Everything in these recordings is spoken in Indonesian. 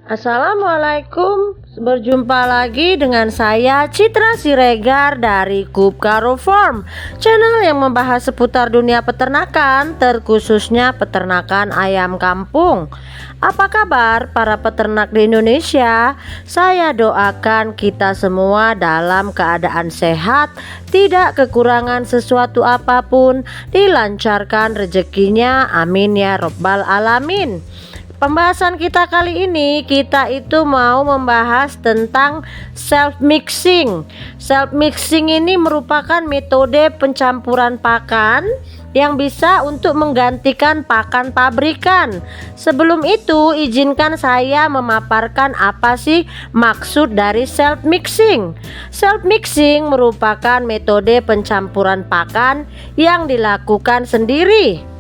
Assalamualaikum, berjumpa lagi dengan saya Citra Siregar dari Kup Karo Farm, channel yang membahas seputar dunia peternakan, terkhususnya peternakan ayam kampung. Apa kabar para peternak di Indonesia? Saya doakan kita semua dalam keadaan sehat, tidak kekurangan sesuatu apapun, dilancarkan rezekinya, amin ya robbal alamin. Pembahasan kita kali ini, kita itu mau membahas tentang self mixing. Self mixing ini merupakan metode pencampuran pakan yang bisa untuk menggantikan pakan pabrikan. Sebelum itu, izinkan saya memaparkan apa sih maksud dari self mixing. Self mixing merupakan metode pencampuran pakan yang dilakukan sendiri.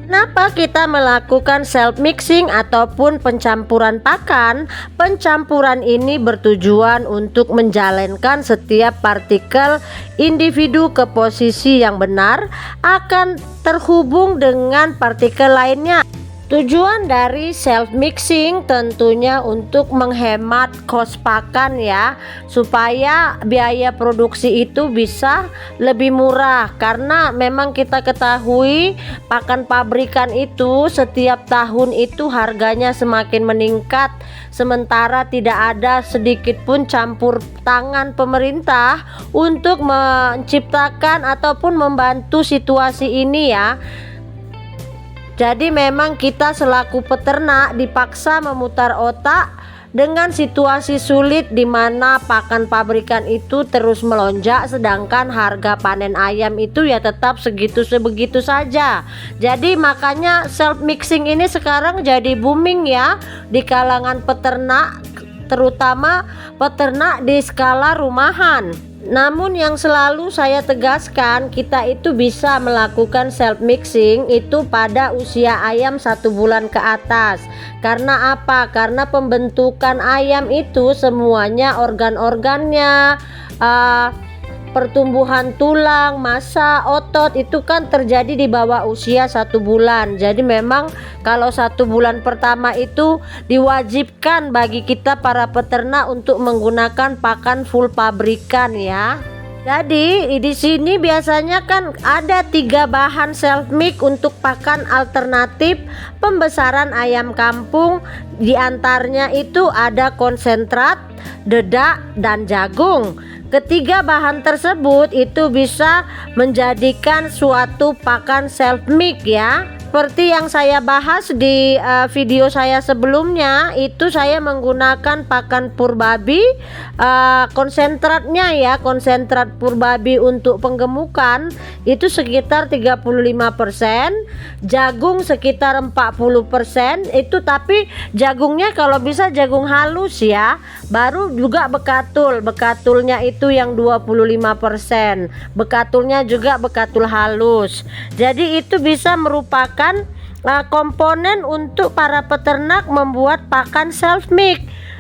Kenapa kita melakukan self mixing ataupun pencampuran pakan? Pencampuran ini bertujuan untuk menjalankan setiap partikel individu ke posisi yang benar akan terhubung dengan partikel lainnya. Tujuan dari self mixing tentunya untuk menghemat kos pakan ya, supaya biaya produksi itu bisa lebih murah, karena memang kita ketahui pakan pabrikan itu setiap tahun itu harganya semakin meningkat, sementara tidak ada sedikit pun campur tangan pemerintah untuk menciptakan ataupun membantu situasi ini ya. Jadi memang kita selaku peternak dipaksa memutar otak dengan situasi sulit di mana pakan pabrikan itu terus melonjak, sedangkan harga panen ayam itu ya tetap segitu sebegitu saja. Jadi makanya self mixing ini sekarang jadi booming ya di kalangan peternak, terutama peternak di skala rumahan. Namun yang selalu saya tegaskan, kita itu bisa melakukan self mixing itu pada usia ayam 1 bulan ke atas. Karena apa? Karena pembentukan ayam itu semuanya organ-organnya, pertumbuhan tulang, massa, otot itu kan terjadi di bawah usia 1 bulan. Jadi memang kalau 1 bulan pertama itu diwajibkan bagi kita para peternak untuk menggunakan pakan full pabrikan ya. Jadi di sini biasanya kan ada 3 bahan self mix untuk pakan alternatif pembesaran ayam kampung. Di antaranya itu ada konsentrat, dedak, dan jagung. Ketiga bahan tersebut itu bisa menjadikan suatu pakan self mix ya. Seperti yang saya bahas di video saya sebelumnya, itu saya menggunakan pakan pur babi, konsentratnya ya, konsentrat pur babi untuk penggemukan itu sekitar 35%, jagung sekitar 40%, itu tapi jagungnya kalau bisa jagung halus ya, baru juga bekatulnya itu yang 25%, bekatulnya juga bekatul halus. Jadi itu bisa merupakan komponen untuk para peternak membuat pakan self mix.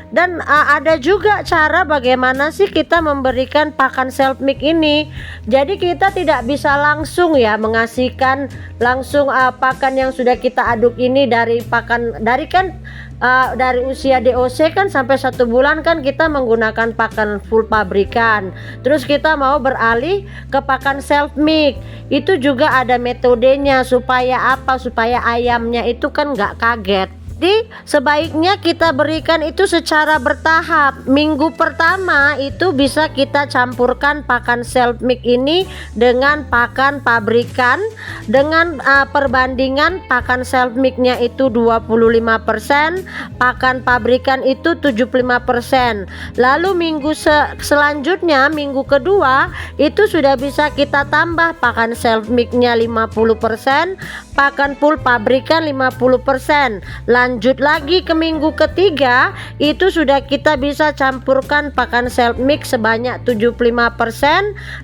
Dan ada juga cara bagaimana sih kita memberikan pakan self mix ini. Jadi kita tidak bisa langsung ya mengasihkan langsung pakan yang sudah kita aduk ini dari pakan dari usia DOC kan sampai 1 bulan kan kita menggunakan pakan full pabrikan. Terus kita mau beralih ke pakan self mix. Itu juga ada metodenya supaya apa? Supaya ayamnya itu kan nggak kaget. Jadi sebaiknya kita berikan itu secara bertahap. Minggu pertama itu bisa kita campurkan pakan self mix ini dengan pakan pabrikan dengan perbandingan pakan self mixnya itu 25%, pakan pabrikan itu 75%. Lalu minggu selanjutnya, minggu kedua itu sudah bisa kita tambah pakan self mixnya 50%, pakan full pabrikan 50%. Lanjut lagi ke minggu ketiga, itu sudah kita bisa campurkan pakan self mix sebanyak 75%,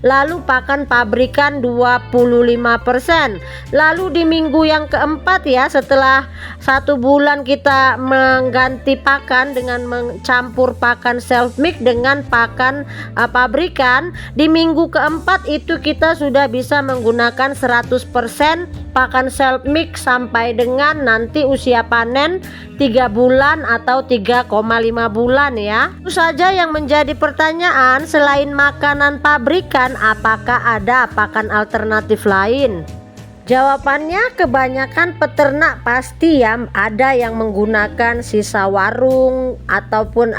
lalu pakan pabrikan 25%. Lalu di minggu yang keempat ya, setelah 1 bulan kita mengganti pakan dengan mencampur pakan self mix dengan pakan pabrikan, di minggu keempat itu kita sudah bisa menggunakan 100% pakan self mix sampai dengan nanti usia panen 3 bulan atau 3,5 bulan ya. Itu saja yang menjadi pertanyaan, selain makanan pabrikan apakah ada pakan alternatif lain? Jawabannya kebanyakan peternak pasti ya ada yang menggunakan sisa warung ataupun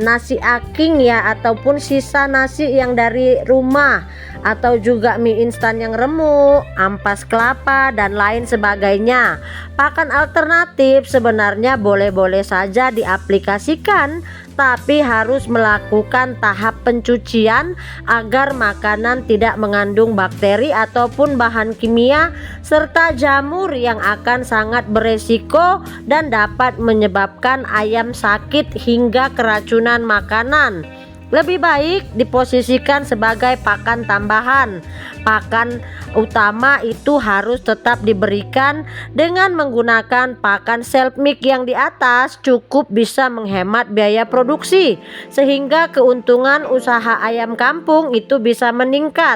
nasi aking ya, ataupun sisa nasi yang dari rumah, atau juga mie instan yang remuk, ampas kelapa dan lain sebagainya. Pakan alternatif sebenarnya boleh-boleh saja diaplikasikan, tapi harus melakukan tahap pencucian agar makanan tidak mengandung bakteri ataupun bahan kimia serta jamur yang akan sangat beresiko dan dapat menyebabkan ayam sakit hingga keracunan makanan. Lebih baik diposisikan sebagai pakan tambahan. Pakan utama itu harus tetap diberikan dengan menggunakan pakan self mix yang di atas, cukup bisa menghemat biaya produksi sehingga keuntungan usaha ayam kampung itu bisa meningkat.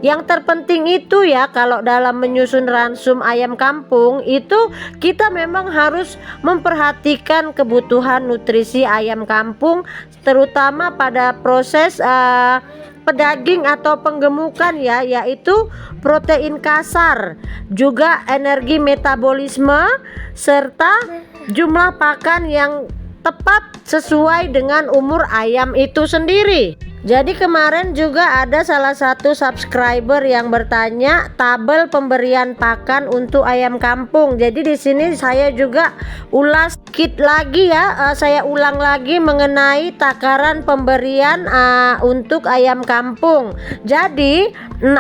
Yang terpenting itu ya, kalau dalam menyusun ransum ayam kampung itu kita memang harus memperhatikan kebutuhan nutrisi ayam kampung, terutama pada proses pedaging atau penggemukan ya, yaitu protein kasar, juga energi metabolisme, serta jumlah pakan yang tepat sesuai dengan umur ayam itu sendiri. Jadi kemarin juga ada salah satu subscriber yang bertanya tabel pemberian pakan untuk ayam kampung. Jadi di sini saya juga ulas sedikit lagi ya, saya ulang lagi mengenai takaran pemberian untuk ayam kampung. Jadi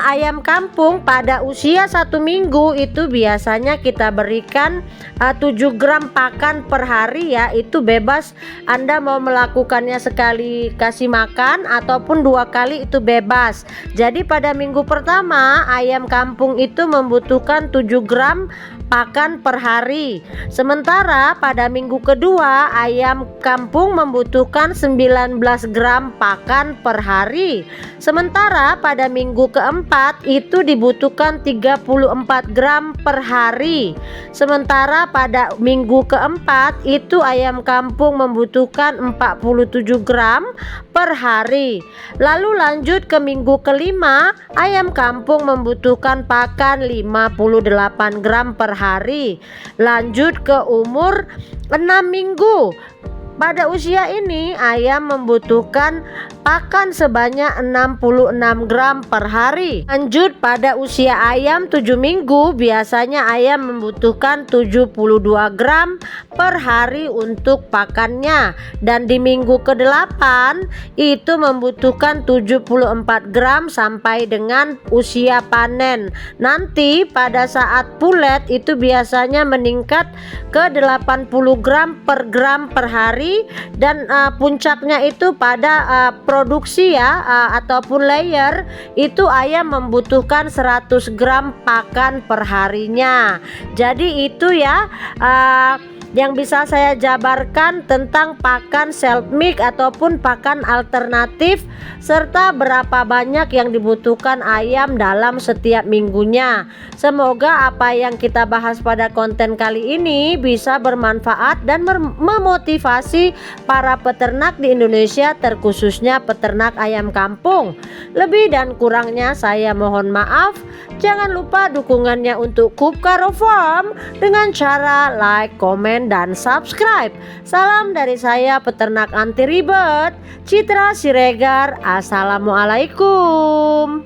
ayam kampung pada usia 1 minggu itu biasanya kita berikan 7 gram pakan per hari ya. Itu bebas Anda mau melakukannya sekali kasih makan ataupun 2 kali, itu bebas. Jadi pada minggu pertama ayam kampung itu membutuhkan 7 gram pakan per hari. Sementara pada minggu kedua ayam kampung membutuhkan 19 gram pakan per hari. Sementara pada minggu keempat itu dibutuhkan 34 gram per hari. Sementara pada minggu keempat itu ayam kampung membutuhkan 47 gram per hari. Lalu lanjut ke minggu kelima, ayam kampung membutuhkan pakan 58 gram per hari. Lanjut ke umur 6 minggu. Pada usia ini ayam membutuhkan pakan sebanyak 66 gram per hari. Lanjut pada usia ayam 7 minggu, biasanya ayam membutuhkan 72 gram per hari untuk pakannya. Dan di minggu ke-8 itu membutuhkan 74 gram sampai dengan usia panen. Nanti pada saat pulet itu biasanya meningkat ke 80 gram per hari. Dan puncaknya itu pada produksi ya, ataupun layer itu ayam membutuhkan 100 gram pakan per harinya. Jadi itu ya yang bisa saya jabarkan tentang pakan self mix ataupun pakan alternatif, serta berapa banyak yang dibutuhkan ayam dalam setiap minggunya. Semoga apa yang kita bahas pada konten kali ini bisa bermanfaat dan memotivasi para peternak di Indonesia, terkhususnya peternak ayam kampung. Lebih dan kurangnya saya mohon maaf. Jangan lupa dukungannya untuk Kupkaro Farm dengan cara like, komen, dan subscribe. Salam dari saya, peternak anti ribet, Citra Siregar. Assalamualaikum.